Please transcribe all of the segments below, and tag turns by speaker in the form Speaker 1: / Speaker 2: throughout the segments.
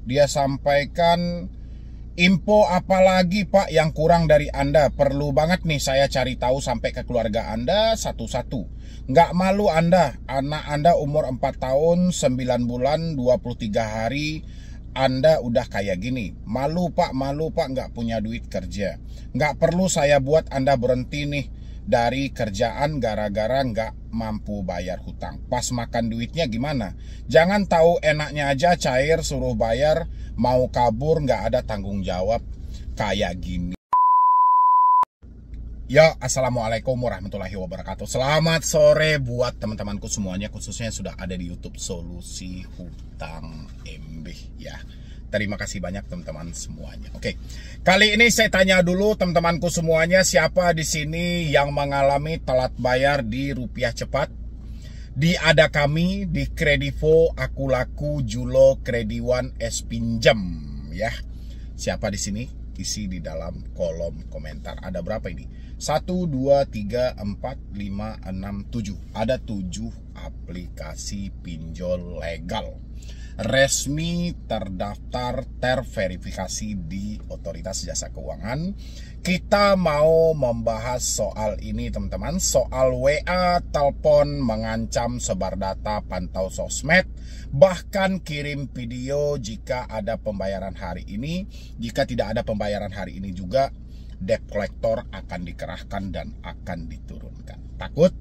Speaker 1: Dia sampaikan, info apa lagi Pak yang kurang dari Anda? Perlu banget nih saya cari tahu sampai ke keluarga Anda satu-satu. Nggak malu Anda, anak Anda umur 4 tahun, 9 bulan, 23 hari, Anda udah kayak gini. Malu Pak, nggak punya duit kerja. Nggak perlu saya buat Anda berhenti nih dari kerjaan gara-gara nggak mampu bayar hutang. Pas makan duitnya gimana? Jangan tahu enaknya aja cair suruh bayar, mau kabur nggak ada tanggung jawab kayak gini. Ya, assalamualaikum warahmatullahi wabarakatuh. Selamat sore buat teman-temanku semuanya, khususnya yang sudah ada di YouTube Solusi Hutang MB ya. Terima kasih banyak teman-teman semuanya. Oke, kali ini saya tanya dulu teman-temanku semuanya, siapa di sini yang mengalami telat bayar di Rupiah Cepat, di Ada Kami, di Kredivo, Aku Laku, Julo, Krediwan, S Pinjam ya. Siapa di sini? Isi di dalam kolom komentar. Ada berapa ini? 1, 2, 3, 4, 5, 6, 7. Ada 7 aplikasi pinjol legal, resmi, terdaftar, terverifikasi di Otoritas Jasa Keuangan. Kita mau membahas soal ini teman-teman, soal WA, telepon, mengancam, sebar data, pantau sosmed, bahkan kirim video jika ada pembayaran hari ini. Jika tidak ada pembayaran hari ini juga, debt collector akan dikerahkan dan akan diturunkan. Takut?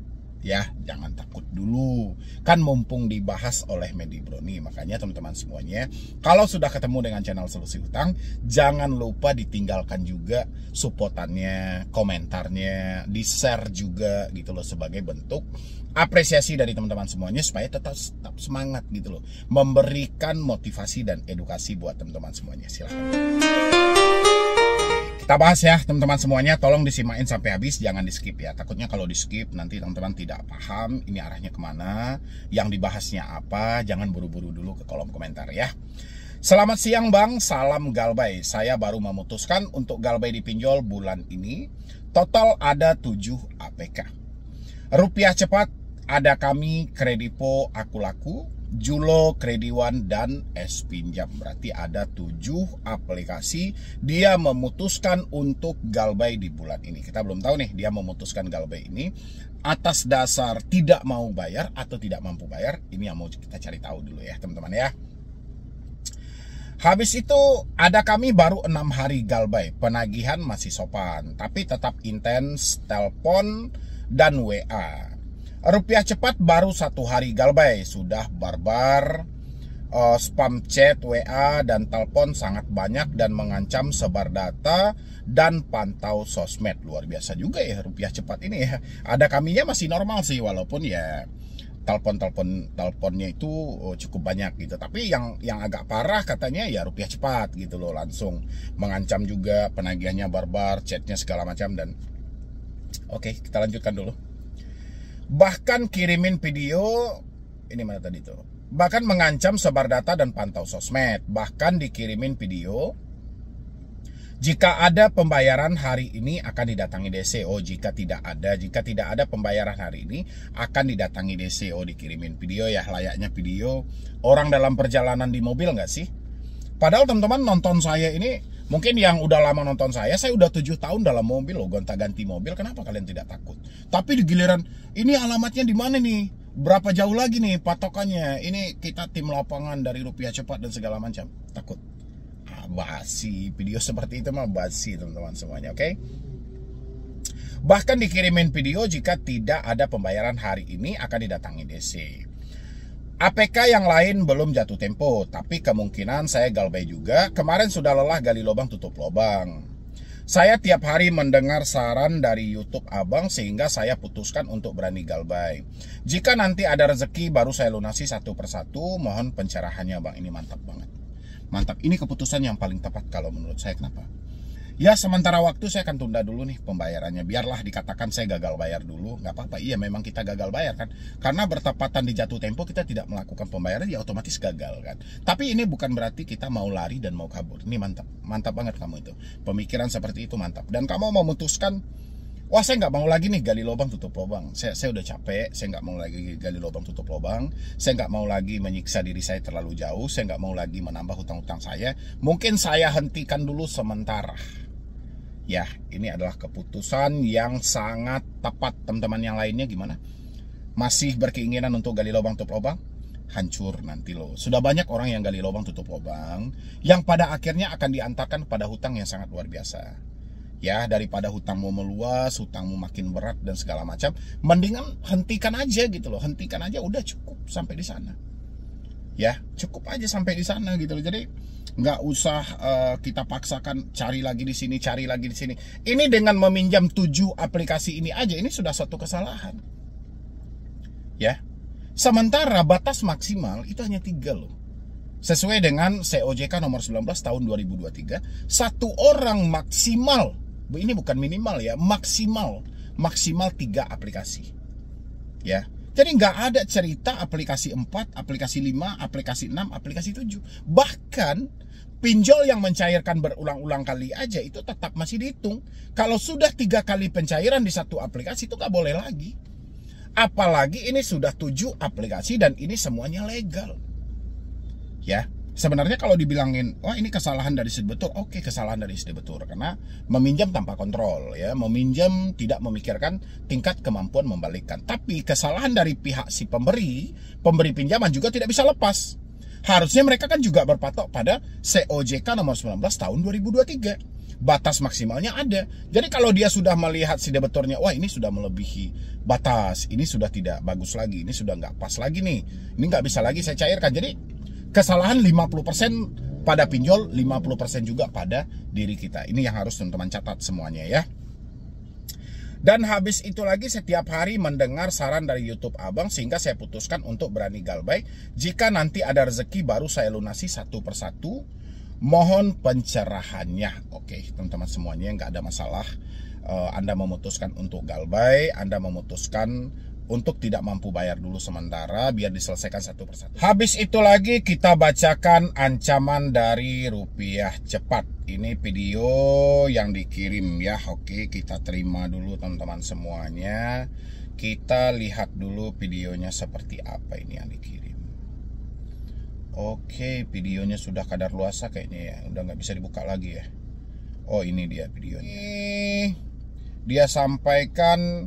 Speaker 1: Ya, jangan takut dulu. Kan mumpung dibahas oleh Medi Broni. Makanya teman-teman semuanya, kalau sudah ketemu dengan channel Solusi Hutang, jangan lupa ditinggalkan juga supportannya, komentarnya, di-share juga gitu loh, sebagai bentuk apresiasi dari teman-teman semuanya supaya tetap semangat gitu loh, memberikan motivasi dan edukasi buat teman-teman semuanya. Silahkan kita bahas ya teman-teman semuanya, tolong disimain sampai habis, jangan di skip ya. Takutnya kalau di skip nanti teman-teman tidak paham ini arahnya kemana, yang dibahasnya apa. Jangan buru-buru dulu ke kolom komentar ya. Selamat siang Bang, salam galbay. Saya baru memutuskan untuk galbay dipinjol bulan ini. Total ada 7 APK. Rupiah Cepat, Ada Kami, Kredivo, Aku Laku, Julo, Krediwan, dan S Pinjam. Berarti ada 7 aplikasi dia memutuskan untuk galbay di bulan ini. Kita belum tahu nih dia memutuskan galbay ini atas dasar tidak mau bayar atau tidak mampu bayar. Ini yang mau kita cari tahu dulu ya teman-teman ya. Habis itu Ada Kami baru 6 hari galbay. Penagihan masih sopan, tapi tetap intens telepon dan WA. Rupiah Cepat baru 1 hari galbay, sudah barbar, spam chat, WA, dan telepon sangat banyak dan mengancam sebar data dan pantau sosmed. Luar biasa juga ya Rupiah Cepat ini ya. Ada Kaminya masih normal sih, walaupun ya teleponnya itu cukup banyak gitu. Tapi yang agak parah katanya ya Rupiah Cepat gitu loh, langsung mengancam juga, penagihannya barbar, chatnya segala macam. Dan oke, kita lanjutkan dulu. Bahkan kirimin video, ini mana tadi tuh, bahkan mengancam sebar data dan pantau sosmed. Bahkan dikirimin video, jika ada pembayaran hari ini akan didatangi DC. Oh, jika tidak ada pembayaran hari ini akan didatangi DC. Oh, dikirimin video ya, layaknya video orang dalam perjalanan di mobil nggak sih? Padahal teman-teman nonton saya ini, mungkin yang udah lama nonton saya udah 7 tahun dalam mobil loh, gonta-ganti mobil. Kenapa kalian tidak takut? Tapi di giliran, ini alamatnya di mana nih? Berapa jauh lagi nih patokannya? Ini kita tim lapangan dari Rupiah Cepat dan segala macam. Takut? Basi, video seperti itu mah basi teman-teman semuanya, oke? Bahkan dikirimin video jika tidak ada pembayaran hari ini akan didatangi DC. APK yang lain belum jatuh tempo, tapi kemungkinan saya galbay juga. Kemarin sudah lelah gali lubang tutup lubang. Saya tiap hari mendengar saran dari YouTube Abang sehingga saya putuskan untuk berani galbay. Jika nanti ada rezeki baru saya lunasi satu persatu. Mohon pencerahannya Bang, ini mantap banget. Mantap, ini keputusan yang paling tepat kalau menurut saya. Kenapa? Ya sementara waktu saya akan tunda dulu nih pembayarannya. Biarlah dikatakan saya gagal bayar dulu, nggak apa-apa. Iya memang kita gagal bayar kan, karena bertepatan di jatuh tempo kita tidak melakukan pembayaran, ya otomatis gagal kan. Tapi ini bukan berarti kita mau lari dan mau kabur. Ini mantap, mantap banget kamu itu. Pemikiran seperti itu mantap. Dan kamu memutuskan wah saya nggak mau lagi nih gali lubang tutup lubang, saya udah capek, saya nggak mau lagi gali lubang tutup lubang, saya nggak mau lagi menyiksa diri saya terlalu jauh, saya nggak mau lagi menambah hutang-hutang saya, mungkin saya hentikan dulu sementara. Ya, ini adalah keputusan yang sangat tepat. Teman-teman yang lainnya gimana? Masih berkeinginan untuk gali lubang tutup lubang? Hancur nanti loh. Sudah banyak orang yang gali lubang tutup lubang yang pada akhirnya akan diantarkan pada hutang yang sangat luar biasa. Ya, daripada hutangmu meluas, hutangmu makin berat dan segala macam, mendingan hentikan aja gitu loh. Hentikan aja, udah cukup sampai di sana. Ya, cukup aja sampai di sana gitu loh. Jadi nggak usah kita paksakan cari lagi di sini, cari lagi di sini. Ini dengan meminjam 7 aplikasi ini aja, ini sudah suatu kesalahan. Ya. Sementara batas maksimal itu hanya 3 loh. Sesuai dengan COJK nomor 19 tahun 2023, satu orang maksimal, ini bukan minimal ya, maksimal 3 aplikasi. Ya. Jadi nggak ada cerita aplikasi 4, aplikasi 5, aplikasi 6, aplikasi 7. Bahkan pinjol yang mencairkan berulang-ulang kali aja itu tetap masih dihitung. Kalau sudah 3 kali pencairan di satu aplikasi itu nggak boleh lagi. Apalagi ini sudah 7 aplikasi dan ini semuanya legal. Ya, sebenarnya kalau dibilangin, wah ini kesalahan dari distributor, oke, kesalahan dari distributor karena meminjam tanpa kontrol, ya, meminjam tidak memikirkan tingkat kemampuan membalikkan. Tapi kesalahan dari pihak si pemberi pinjaman juga tidak bisa lepas. Harusnya mereka kan juga berpatok pada COJK nomor 19 tahun 2023. Batas maksimalnya ada. Jadi kalau dia sudah melihat si debiturnya, wah ini sudah melebihi batas, ini sudah tidak bagus lagi, ini sudah nggak pas lagi nih, ini nggak bisa lagi saya cairkan. Jadi kesalahan 50% pada pinjol, 50% juga pada diri kita. Ini yang harus teman-teman catat semuanya ya. Dan habis itu lagi setiap hari mendengar saran dari YouTube Abang sehingga saya putuskan untuk berani galbay. Jika nanti ada rezeki baru saya lunasi satu persatu. Mohon pencerahannya. Oke, teman-teman semuanya nggak ada masalah. Anda memutuskan untuk galbay, Anda memutuskan untuk tidak mampu bayar dulu sementara biar diselesaikan satu persatu. Habis itu lagi kita bacakan ancaman dari Rupiah Cepat. Ini video yang dikirim ya. Oke, kita terima dulu teman-teman semuanya. Kita lihat dulu videonya seperti apa ini yang dikirim. Oke, videonya sudah kadaluarsa kayaknya ya. Udah nggak bisa dibuka lagi ya. Oh, ini dia videonya. Dia sampaikan,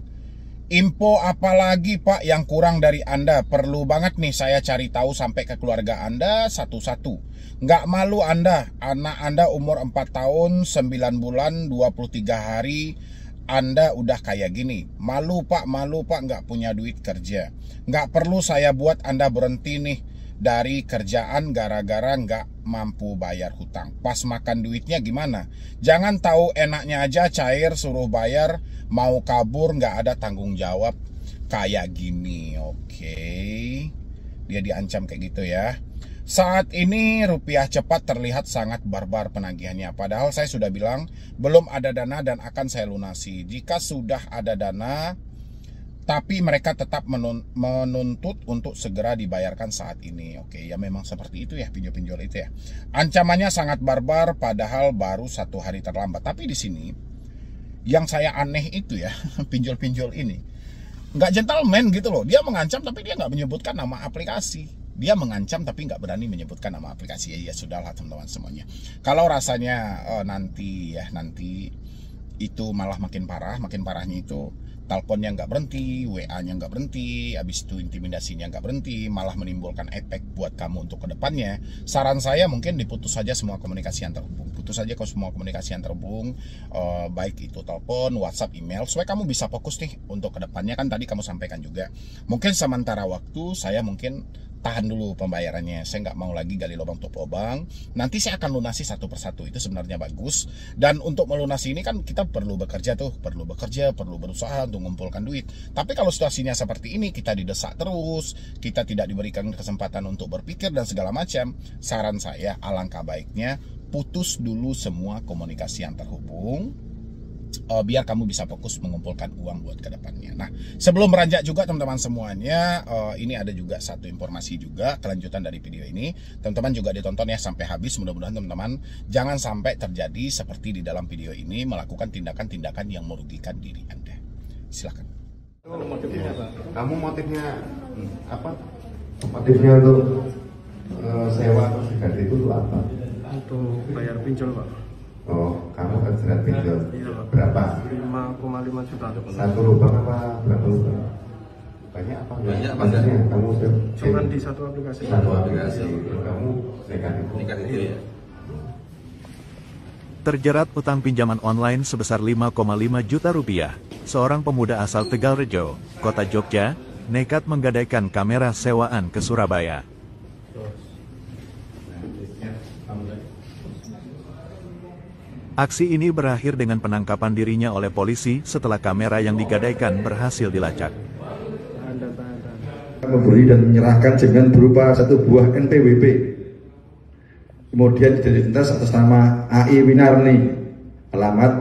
Speaker 1: info apa lagi Pak yang kurang dari Anda? Perlu banget nih saya cari tahu sampai ke keluarga Anda satu-satu. Nggak malu Anda? Anak Anda umur 4 tahun, 9 bulan, 23 hari. Anda udah kayak gini. Malu Pak, nggak punya duit kerja. Nggak perlu saya buat Anda berhenti nih dari kerjaan gara-gara nggak mampu bayar hutang. Pas makan duitnya gimana? Jangan tahu enaknya aja cair suruh bayar, mau kabur nggak ada tanggung jawab kayak gini. Oke. Dia diancam kayak gitu ya. Saat ini Rupiah Cepat terlihat sangat barbar penagihannya. Padahal saya sudah bilang belum ada dana dan akan saya lunasi. Jika sudah ada dana, tapi mereka tetap menuntut untuk segera dibayarkan saat ini. Oke, ya memang seperti itu ya pinjol-pinjol itu ya. Ancamannya sangat barbar padahal baru 1 hari terlambat. Tapi di sini yang saya aneh itu ya, pinjol-pinjol ini nggak gentleman gitu loh. Dia mengancam tapi dia nggak menyebutkan nama aplikasi. Dia mengancam tapi nggak berani menyebutkan nama aplikasi. Ya sudahlah teman-teman semuanya. Kalau rasanya nanti itu malah makin parah, makin parahnya itu teleponnya nggak berhenti, WA-nya nggak berhenti, habis itu intimidasinya nggak berhenti, malah menimbulkan efek buat kamu untuk kedepannya. Saran saya mungkin diputus saja semua komunikasi yang terhubung. Putus saja kalau semua komunikasi yang terhubung, baik itu telepon, WhatsApp, email, supaya kamu bisa fokus nih untuk kedepannya. Kan tadi kamu sampaikan juga. Mungkin sementara waktu saya mungkin tahan dulu pembayarannya. Saya nggak mau lagi gali lubang tutup lubang. Nanti saya akan lunasi satu persatu. Itu sebenarnya bagus. Dan untuk melunasi ini kan kita perlu bekerja tuh, perlu berusaha untuk mengumpulkan duit. Tapi kalau situasinya seperti ini, kita didesak terus, kita tidak diberikan kesempatan untuk berpikir dan segala macam. Saran saya, alangkah baiknya putus dulu semua komunikasi yang terhubung. biar kamu bisa fokus mengumpulkan uang buat ke depannya. Nah, sebelum beranjak juga teman-teman semuanya, ini ada juga satu informasi juga kelanjutan dari video ini. Teman-teman juga ditonton ya sampai habis. Mudah-mudahan teman-teman jangan sampai terjadi seperti di dalam video ini, melakukan tindakan-tindakan yang merugikan diri Anda. Silakan.
Speaker 2: Motifnya apa? Kamu motifnya apa? Motifnya untuk sewa atau ganti itu untuk apa?
Speaker 3: Untuk bayar pinjol, Pak.
Speaker 2: Oh, kamu terjerat pinjol.
Speaker 3: Iya, Pak.
Speaker 2: Berapa?
Speaker 3: 5,5 juta.
Speaker 2: Satu lubang apa berapa lubang? Banyak apa?
Speaker 4: Banyak,
Speaker 2: maksudnya kamu
Speaker 3: Cuman di satu aplikasi.
Speaker 2: satu aplikasi. Kamu nekat itu ya?
Speaker 5: Terjerat utang pinjaman online sebesar 5,5 juta rupiah, seorang pemuda asal Tegalrejo, Kota Jogja, nekat menggadaikan kamera sewaan ke Surabaya. Aksi ini berakhir dengan penangkapan dirinya oleh polisi setelah kamera yang digadaikan berhasil dilacak.
Speaker 6: Memberi dan menyerahkan jaminan berupa satu buah NPWP. Kemudian identitas atas nama AI Winarni, alamat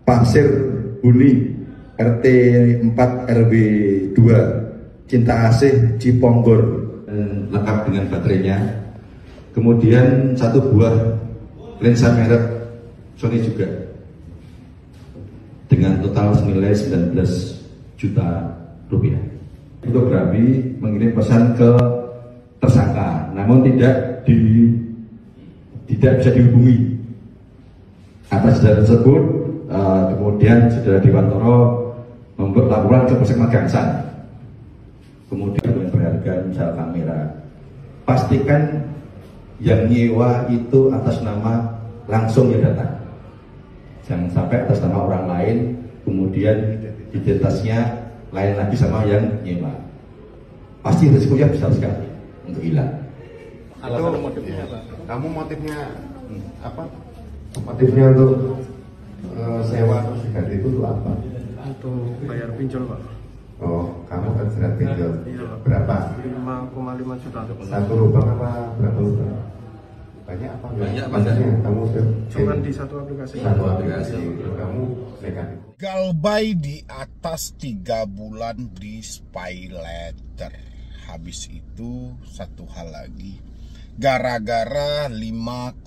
Speaker 6: Pasir Buni, RT 4 RW 2, Cinta Asih Ciponggor,
Speaker 4: lengkap dengan baterainya. Kemudian satu buah lensa merek Sony juga dengan total senilai 19 juta rupiah.
Speaker 6: Fotografi mengirim pesan ke tersangka, namun tidak bisa dihubungi. Atas dasar tersebut, kemudian saudara Dewantoro membuat laporan ke Polsek Magangsan. Kemudian dengan penghargaan misal kamera. Pastikan yang nyewa itu atas nama langsung yang datang. Jangan sampai atas nama orang lain, kemudian identitasnya lain lagi sama yang nyewa. Pasti risikonya besar sekali untuk hilang.
Speaker 3: Atau motifnya apa?
Speaker 2: Kamu motifnya apa? Motifnya untuk sewa atau ganti itu untuk apa?
Speaker 3: Untuk bayar pinjol, Pak.
Speaker 2: Oh, kamu terjerat pinjol.
Speaker 3: Iya, Pak.
Speaker 2: Berapa?
Speaker 3: 5,5 juta.
Speaker 2: Satu lubang apa berapa lubang? Banyak apa?
Speaker 4: Banyak,
Speaker 2: maksudnya kamu
Speaker 3: Cuman di satu aplikasi.
Speaker 2: satu aplikasi. Kamu nekat.
Speaker 1: Galbay di atas 3 bulan di spy letter. Habis itu satu hal lagi, gara-gara 5,5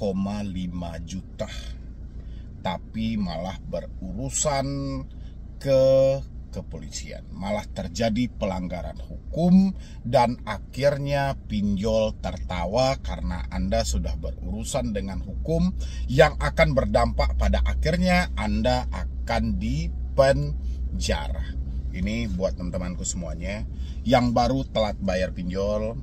Speaker 1: juta, tapi malah berurusan ke kepolisian, malah terjadi pelanggaran hukum, dan akhirnya pinjol tertawa karena Anda sudah berurusan dengan hukum yang akan berdampak pada akhirnya Anda akan dipenjara. Ini buat teman-temanku semuanya yang baru telat bayar pinjol,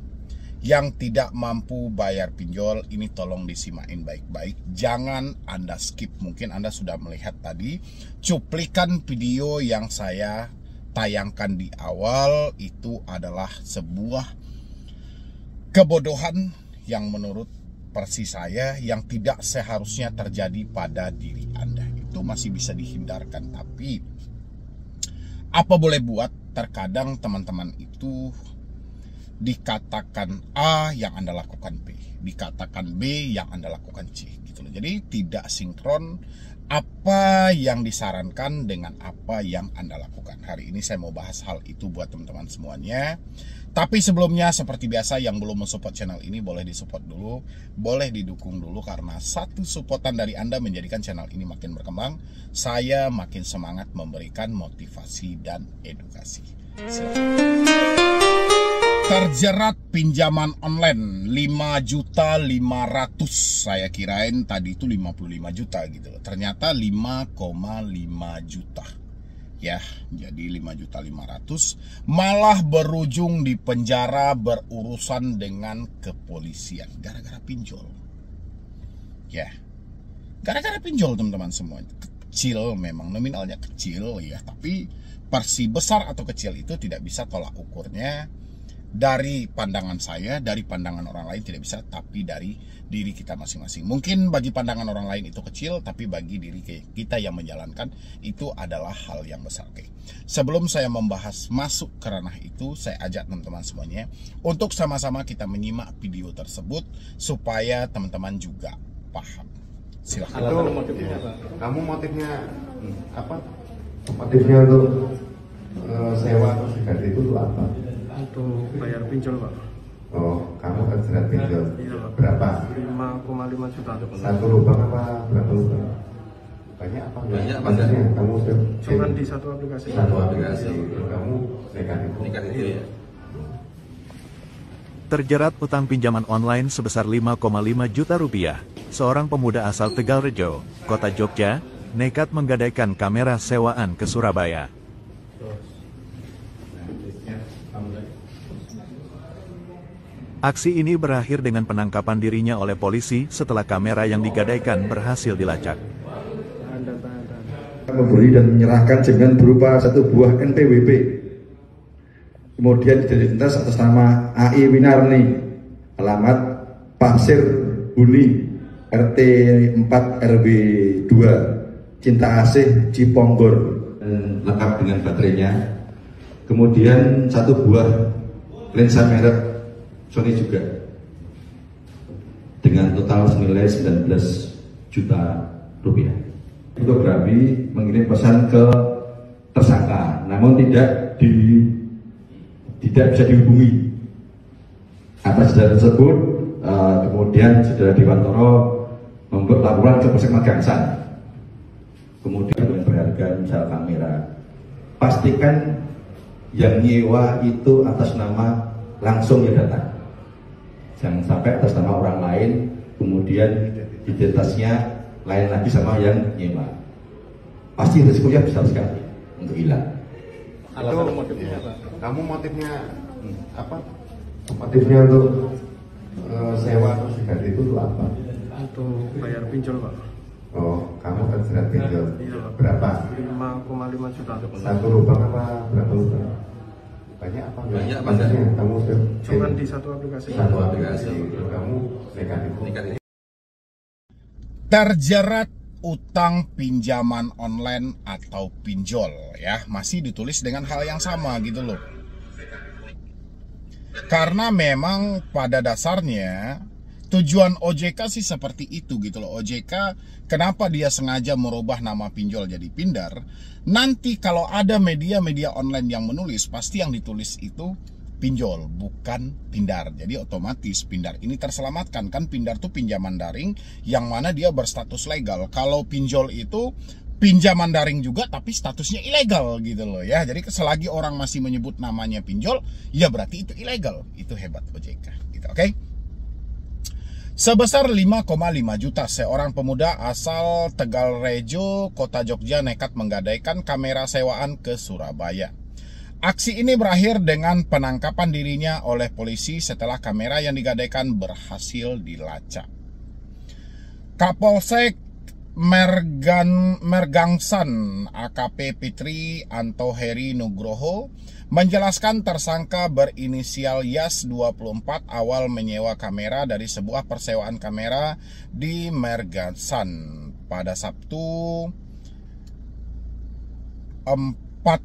Speaker 1: yang tidak mampu bayar pinjol, ini tolong disimain baik-baik. Jangan Anda skip. Mungkin Anda sudah melihat tadi cuplikan video yang saya tayangkan di awal. Itu adalah sebuah kebodohan yang menurut versi saya yang tidak seharusnya terjadi pada diri Anda. Itu masih bisa dihindarkan, tapi apa boleh buat, terkadang teman-teman itu dikatakan A yang Anda lakukan B, dikatakan B yang Anda lakukan C gitu loh. Jadi tidak sinkron apa yang disarankan dengan apa yang Anda lakukan. Hari ini saya mau bahas hal itu buat teman-teman semuanya. Tapi sebelumnya seperti biasa, yang belum mensupport channel ini boleh disupport dulu, boleh didukung dulu, karena satu supportan dari Anda menjadikan channel ini makin berkembang. Saya makin semangat memberikan motivasi dan edukasi. Silakan. Terjerat pinjaman online 5.500.000. Saya kirain tadi itu 55 juta gitu loh. Ternyata 5,5 juta. Ya, jadi 5.500.000 malah berujung di penjara berurusan dengan kepolisian gara-gara pinjol. Ya. Gara-gara pinjol teman-teman semua. Kecil memang, nominalnya kecil ya, tapi porsi besar atau kecil itu tidak bisa tolak ukurnya. Dari pandangan saya, dari pandangan orang lain tidak bisa, tapi dari diri kita masing-masing. Mungkin bagi pandangan orang lain itu kecil, tapi bagi diri kita yang menjalankan itu adalah hal yang besar. Oke. Sebelum saya membahas masuk ke ranah itu, saya ajak teman-teman semuanya untuk sama-sama kita menyimak video tersebut supaya teman-teman juga paham. Silahkan.
Speaker 3: Alasan motifnya apa?
Speaker 2: Kamu motifnya apa? Motifnya untuk sewa atau sekat itu tuh apa?
Speaker 3: Untuk bayar pinjol pak.
Speaker 2: Oh, kamu terjerat pinjol.
Speaker 3: Iya pak.
Speaker 2: Berapa?
Speaker 3: 5,5 juta.
Speaker 2: Satu lubang apa berapa lubang? Banyak apa?
Speaker 4: Banyak, Pak.
Speaker 2: Maksudnya kamu
Speaker 3: Cuman di satu aplikasi.
Speaker 2: satu aplikasi. Kamu negatif.
Speaker 4: Iya.
Speaker 5: Terjerat utang pinjaman online sebesar 5,5 juta rupiah, seorang pemuda asal Tegalrejo, Kota Jogja, nekat menggadaikan kamera sewaan ke Surabaya. Aksi ini berakhir dengan penangkapan dirinya oleh polisi setelah kamera yang digadaikan berhasil dilacak.
Speaker 6: Memberi dan menyerahkan jaminan berupa satu buah NPWP. Kemudian identitas atas nama AI Winarni, alamat Pasir Huni, RT 4 RW 2, Cinta Asih Ciponggor, lengkap dengan baterainya. Kemudian satu buah lensa merek Sony juga, dengan total senilai 19 juta rupiah. Fotografi mengirim pesan ke tersangka, namun tidak bisa dihubungi. Atas dasar tersebut, kemudian saudara Dewantoro membuat laporan ke Polsek Magangsan. Kemudian dengan berharga misal kamera, pastikan yang nyewa itu atas nama langsung ya datang. Jangan sampai atas nama orang lain, kemudian identitasnya lain lagi sama yang nyewa. Pasti risikonya besar sekali untuk hilang.
Speaker 3: Alasan motifnya apa?
Speaker 2: Kamu motifnya apa? Motifnya untuk sewa atau sekat itu tuh apa?
Speaker 3: Untuk bayar pinjol pak.
Speaker 2: Oh, kamu terjerat pinjol.
Speaker 3: Iya pak.
Speaker 2: Berapa?
Speaker 3: 5,5 juta.
Speaker 2: Satu lubang apa berapa lubang? Banyak apa?
Speaker 4: Banyak, Pak.
Speaker 2: Maksudnya kamu
Speaker 3: Cuman di satu aplikasi.
Speaker 2: satu aplikasi. Kamu negatif.
Speaker 1: Terjerat utang pinjaman online atau pinjol ya, masih ditulis dengan hal yang sama gitu loh. Karena memang pada dasarnya tujuan OJK sih seperti itu gitu loh. OJK kenapa dia sengaja merubah nama pinjol jadi pindar? Nanti kalau ada media-media online yang menulis, pasti yang ditulis itu pinjol, bukan pindar. Jadi otomatis pindar ini terselamatkan. Kan pindar itu pinjaman daring yang mana dia berstatus legal. Kalau pinjol itu pinjaman daring juga tapi statusnya ilegal gitu loh ya. Jadi selagi orang masih menyebut namanya pinjol, ya berarti itu ilegal. Itu hebat OJK gitu, oke? Sebesar 5,5 juta, seorang pemuda asal Tegalrejo, Kota Jogja nekat menggadaikan kamera sewaan ke Surabaya. Aksi ini berakhir dengan penangkapan dirinya oleh polisi setelah kamera yang digadaikan berhasil dilacak. Kapolsek Mergangsan AKP Fitri Anto Heri Nugroho menjelaskan tersangka berinisial Yas 24 awal menyewa kamera dari sebuah persewaan kamera di Mergangsan pada Sabtu 4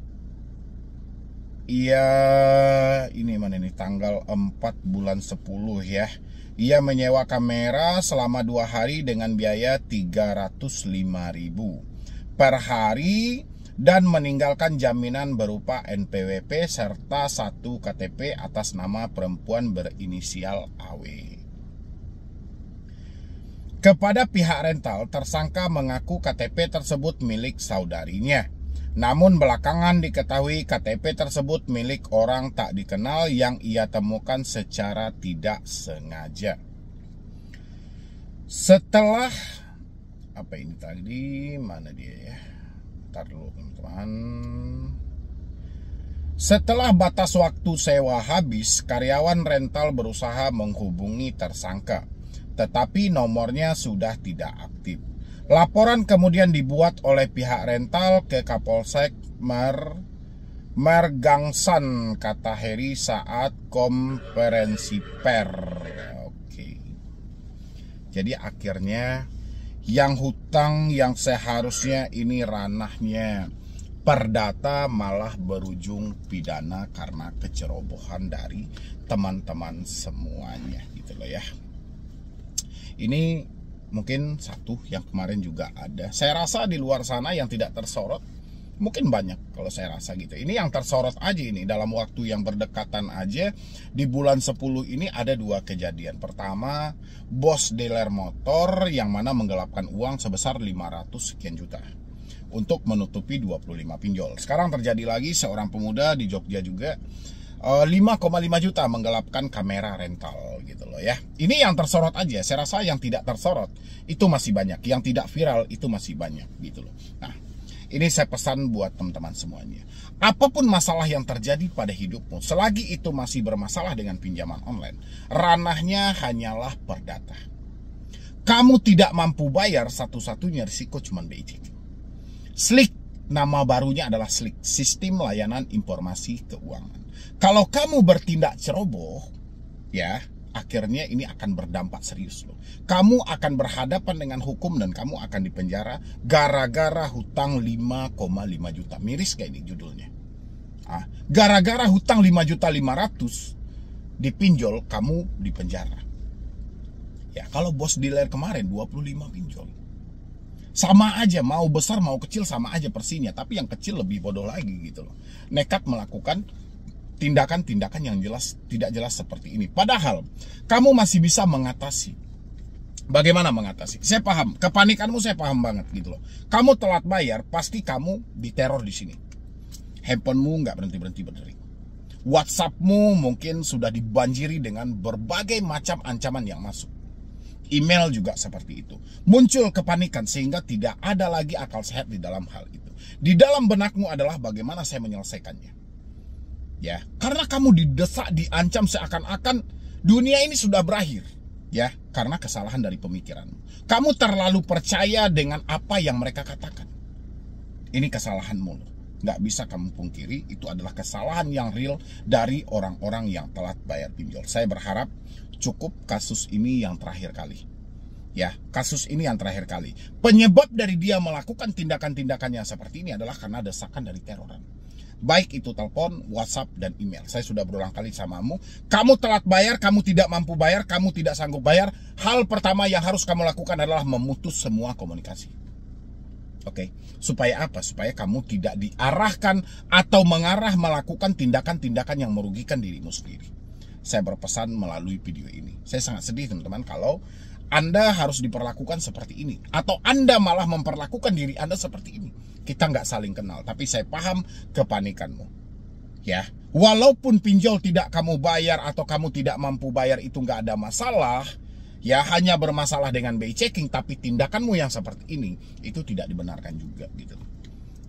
Speaker 1: tanggal 4 bulan 10 ya. Ia menyewa kamera selama 2 hari dengan biaya 305.000 per hari dan meninggalkan jaminan berupa NPWP serta 1 KTP atas nama perempuan berinisial AW. Kepada pihak rental, tersangka mengaku KTP tersebut milik saudarinya. Namun belakangan diketahui KTP tersebut milik orang tak dikenal yang ia temukan secara tidak sengaja. Setelah Setelah batas waktu sewa habis, karyawan rental berusaha menghubungi tersangka, tetapi nomornya sudah tidak aktif. Laporan kemudian dibuat oleh pihak rental ke Kapolsek Mergangsan, kata Heri saat konferensi pers. Oke. Jadi akhirnya yang hutang yang seharusnya ini ranahnya perdata malah berujung pidana karena kecerobohan dari teman-teman semuanya gitu loh ya. Ini Mungkin satu yang kemarin juga ada. Saya rasa di luar sana yang tidak tersorot mungkin banyak kalau saya rasa gitu. Ini yang tersorot aja ini dalam waktu yang berdekatan aja di bulan 10 ini ada 2 kejadian. Pertama, bos dealer motor yang mana menggelapkan uang sebesar 500 sekian juta untuk menutupi 25 pinjol. Sekarang terjadi lagi seorang pemuda di Jogja juga 5,5 juta menggelapkan kamera rental gitu loh ya. Ini yang tersorot aja. Saya rasa yang tidak tersorot itu masih banyak, yang tidak viral itu masih banyak gitu loh. Nah, ini saya pesan buat teman-teman semuanya. Apapun masalah yang terjadi pada hidupmu, selagi itu masih bermasalah dengan pinjaman online, ranahnya hanyalah perdata. Kamu tidak mampu bayar, satu-satunya risiko cuma BI Checking. Slick, nama barunya adalah Slick, Sistem Layanan Informasi Keuangan. Kalau kamu bertindak ceroboh, ya, akhirnya ini akan berdampak serius loh. Kamu akan berhadapan dengan hukum dan kamu akan dipenjara gara-gara hutang 5,5 juta. Miris kayak ini judulnya. Gara-gara hutang 5.500.000 dipinjol, kamu dipenjara. Ya, kalau bos dealer kemarin 25 pinjol. Sama aja, mau besar mau kecil sama aja persinya, tapi yang kecil lebih bodoh lagi gitu loh. Nekat melakukan tindakan-tindakan yang tidak jelas seperti ini. Padahal kamu masih bisa mengatasi. Bagaimana mengatasi? Saya paham, kepanikanmu saya paham banget gitu loh. Kamu telat bayar, pasti kamu diteror di sini. Handphonemu nggak berhenti berdering. WhatsAppmu mungkin sudah dibanjiri dengan berbagai macam ancaman yang masuk. Email juga seperti itu. Muncul kepanikan sehingga tidak ada lagi akal sehat di dalam hal itu. Di dalam benakmu adalah bagaimana saya menyelesaikannya. Ya, karena kamu didesak, diancam seakan-akan dunia ini sudah berakhir. Ya, karena kesalahan dari pemikiranmu. Kamu terlalu percaya dengan apa yang mereka katakan. Ini kesalahanmu loh. Nggak bisa kamu pungkiri, itu adalah kesalahan yang real dari orang-orang yang telat bayar pinjol. Saya berharap cukup kasus ini yang terakhir kali. Ya, kasus ini yang terakhir kali. Penyebab dari dia melakukan tindakan-tindakannya seperti ini adalah karena desakan dari teroran. Baik itu telepon, WhatsApp, dan email. Saya sudah berulang kali samamu. Kamu telat bayar, kamu tidak mampu bayar, kamu tidak sanggup bayar. Hal pertama yang harus kamu lakukan adalah memutus semua komunikasi. Oke, supaya apa? Supaya kamu tidak diarahkan atau mengarah melakukan tindakan-tindakan yang merugikan dirimu sendiri. Saya berpesan melalui video ini. Saya sangat sedih teman-teman kalau Anda harus diperlakukan seperti ini. Atau Anda malah memperlakukan diri Anda seperti ini. Kita nggak saling kenal, tapi saya paham kepanikanmu. Ya, walaupun pinjol tidak kamu bayar atau kamu tidak mampu bayar itu nggak ada masalah. Ya, hanya bermasalah dengan BI Checking, tapi tindakanmu yang seperti ini itu tidak dibenarkan juga gitu.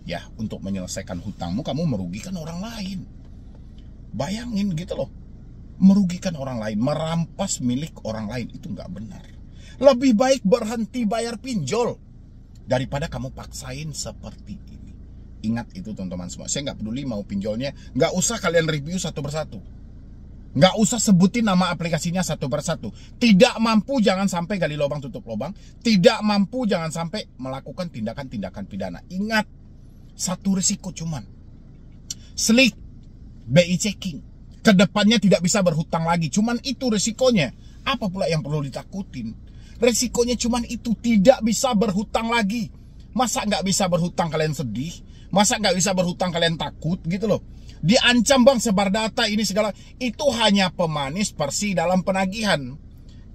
Speaker 1: Ya, untuk menyelesaikan hutangmu kamu merugikan orang lain. Bayangin gitu loh. Merugikan orang lain, merampas milik orang lain itu nggak benar. Lebih baik berhenti bayar pinjol daripada kamu paksain seperti ini. Ingat itu teman-teman semua. Saya nggak peduli mau pinjolnya, nggak usah kalian review satu persatu. Nggak usah sebutin nama aplikasinya satu persatu. Tidak mampu jangan sampai gali lubang tutup lubang. Tidak mampu jangan sampai melakukan tindakan-tindakan pidana. Ingat, satu risiko cuman. Slick, BI Checking. Kedepannya tidak bisa berhutang lagi. Cuman itu risikonya. Apa pula yang perlu ditakutin? Resikonya cuman itu, tidak bisa berhutang lagi. Masa nggak bisa berhutang kalian sedih? Masa nggak bisa berhutang kalian takut gitu loh? Diancam bang sebar data ini segala. Itu hanya pemanis persi dalam penagihan.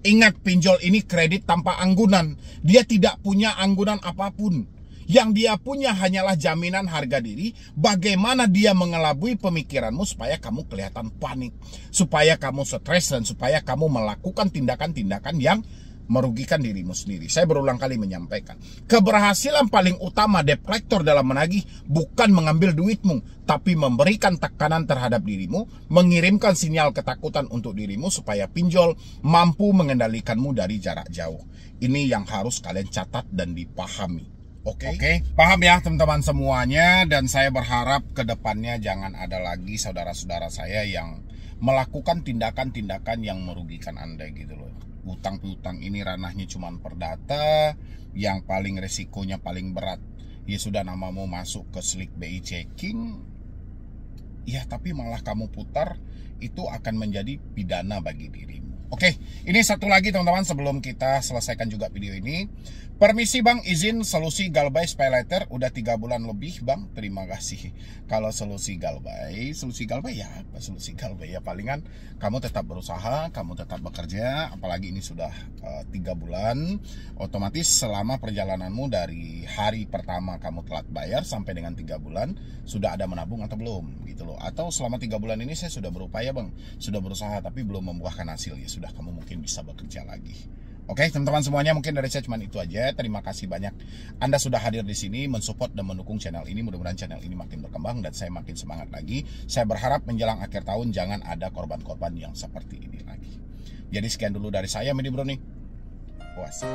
Speaker 1: Ingat, pinjol ini kredit tanpa anggunan. Dia tidak punya anggunan apapun. Yang dia punya hanyalah jaminan harga diri. Bagaimana dia mengelabui pemikiranmu supaya kamu kelihatan panik, supaya kamu stres, dan supaya kamu melakukan tindakan-tindakan yang merugikan dirimu sendiri. Saya berulang kali menyampaikan, keberhasilan paling utama debt collector dalam menagih bukan mengambil duitmu, tapi memberikan tekanan terhadap dirimu, mengirimkan sinyal ketakutan untuk dirimu supaya pinjol mampu mengendalikanmu dari jarak jauh. Ini yang harus kalian catat dan dipahami. Oke, paham ya teman-teman semuanya. Dan saya berharap ke depannya jangan ada lagi saudara-saudara saya yang melakukan tindakan-tindakan yang merugikan Anda gitu loh. Utang piutang ini ranahnya cuma perdata, yang paling resikonya paling berat. Ya sudah, namamu masuk ke Slick BI Checking, ya tapi malah kamu putar, itu akan menjadi pidana bagi dirimu. Oke, ini satu lagi teman-teman sebelum kita selesaikan juga video ini. Permisi Bang, izin solusi Galbay Pay Later udah 3 bulan lebih Bang. Terima kasih. Kalau solusi Galbay ya apa solusi Galbay ya, palingan kamu tetap berusaha, kamu tetap bekerja, apalagi ini sudah 3 bulan. Otomatis selama perjalananmu dari hari pertama kamu telat bayar sampai dengan 3 bulan sudah ada menabung atau belum gitu loh. Atau selama 3 bulan ini saya sudah berupaya Bang, sudah berusaha tapi belum membuahkan hasil, ya sudah kamu mungkin bisa bekerja lagi. Oke teman-teman semuanya, mungkin dari saya cuma itu aja. Terima kasih banyak Anda sudah hadir di sini mensupport dan mendukung channel ini. Mudah-mudahan channel ini makin berkembang dan saya makin semangat lagi. Saya berharap menjelang akhir tahun jangan ada korban-korban yang seperti ini lagi. Jadi sekian dulu dari saya, Medi Bro nih. Puas.